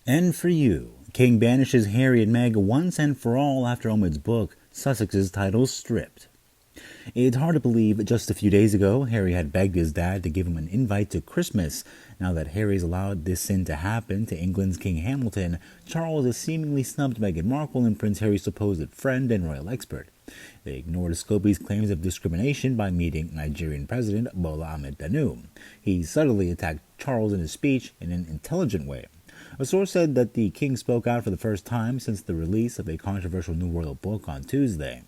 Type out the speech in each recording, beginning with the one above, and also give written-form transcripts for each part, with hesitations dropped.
And for you, King banishes Harry and Meghan once and for all after Omid's book, Sussexes, title Stripped. It's hard to believe that just a few days ago, Harry had begged his dad to give him an invite to Christmas. Now that Harry's allowed this sin to happen to England's King Hamilton, Charles has seemingly snubbed Meghan Markle and Prince Harry's supposed friend and royal expert. They ignored Scobee's claims of discrimination by meeting Nigerian President Bola Ahmed Danu. He subtly attacked Charles in his speech in an intelligent way. A source said that the king spoke out for the first time since the release of a controversial new royal book on Tuesday.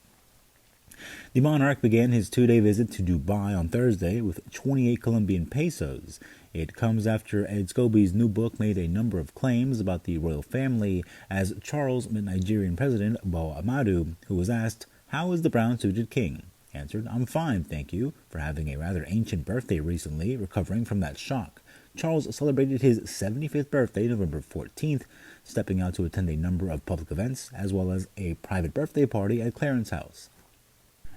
The monarch began his two-day visit to Dubai on Thursday with 28 Colombian pesos. It comes after Ed Scobee's new book made a number of claims about the royal family as Charles met Nigerian President Boa Amadou, who was asked, "How is the brown-suited king?" Answered, "I'm fine, thank you," for having a rather ancient birthday recently, recovering from that shock. Charles celebrated his 75th birthday November 14th, stepping out to attend a number of public events, as well as a private birthday party at Clarence House.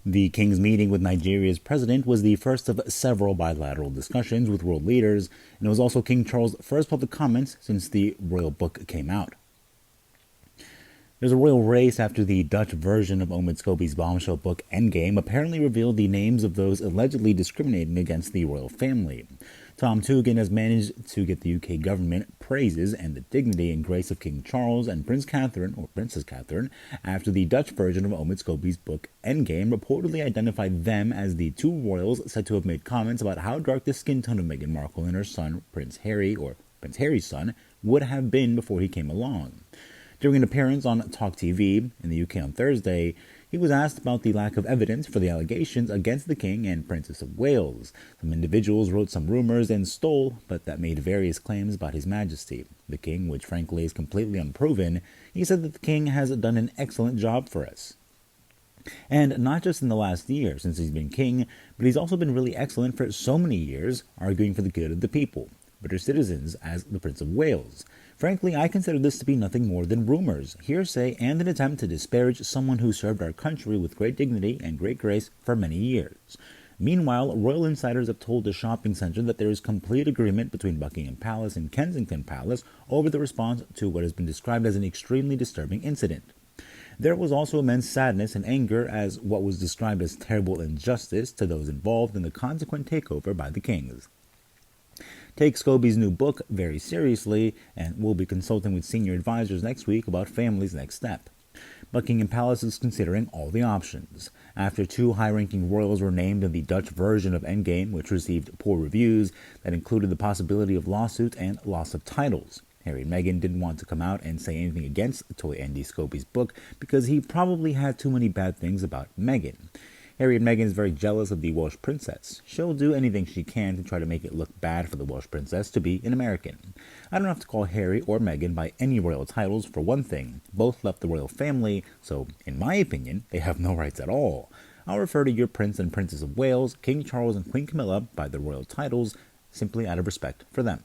The king's meeting with Nigeria's president was the first of several bilateral discussions with world leaders, and it was also King Charles' first public comments since the royal book came out. There's a royal race after the Dutch version of Omid Scobee's bombshell book ENDGAME apparently revealed the names of those allegedly discriminating against the royal family. Tom Tugan has managed to get the UK government praises and the dignity and grace of King Charles and Prince Catherine, or Princess Catherine, after the Dutch version of Omid Scobee's book ENDGAME reportedly identified them as the two royals said to have made comments about how dark the skin tone of Meghan Markle and her son, Prince Harry, or Prince Harry's son, would have been before he came along. During an appearance on Talk TV in the UK on Thursday, he was asked about the lack of evidence for the allegations against the King and Princess of Wales. Some individuals wrote some rumors and stole, but that made various claims about His Majesty. The King, which frankly is completely unproven, he said that the King has done an excellent job for us. And not just in the last year since he's been king, but he's also been really excellent for so many years, arguing for the good of the people, British citizens, as the Prince of Wales. Frankly, I consider this to be nothing more than rumors, hearsay, and an attempt to disparage someone who served our country with great dignity and great grace for many years. Meanwhile, royal insiders have told the shopping centre that there is complete agreement between Buckingham Palace and Kensington Palace over the response to what has been described as an extremely disturbing incident. There was also immense sadness and anger as what was described as terrible injustice to those involved in the consequent takeover by the kings. Take Scobee's new book very seriously, and we'll be consulting with senior advisors next week about family's next step. Buckingham Palace is considering all the options. After two high-ranking royals were named in the Dutch version of ENDGAME, which received poor reviews that included the possibility of lawsuits and loss of titles. Harry and Meghan didn't want to come out and say anything against Toy Andy Scobee's book because he probably had too many bad things about Meghan. Harry and Meghan is very jealous of the Welsh princess. She'll do anything she can to try to make it look bad for the Welsh princess to be an American. I don't have to call Harry or Meghan by any royal titles for one thing. Both left the royal family, so in my opinion, they have no rights at all. I'll refer to your Prince and Princess of Wales, King Charles and Queen Camilla by their royal titles, simply out of respect for them.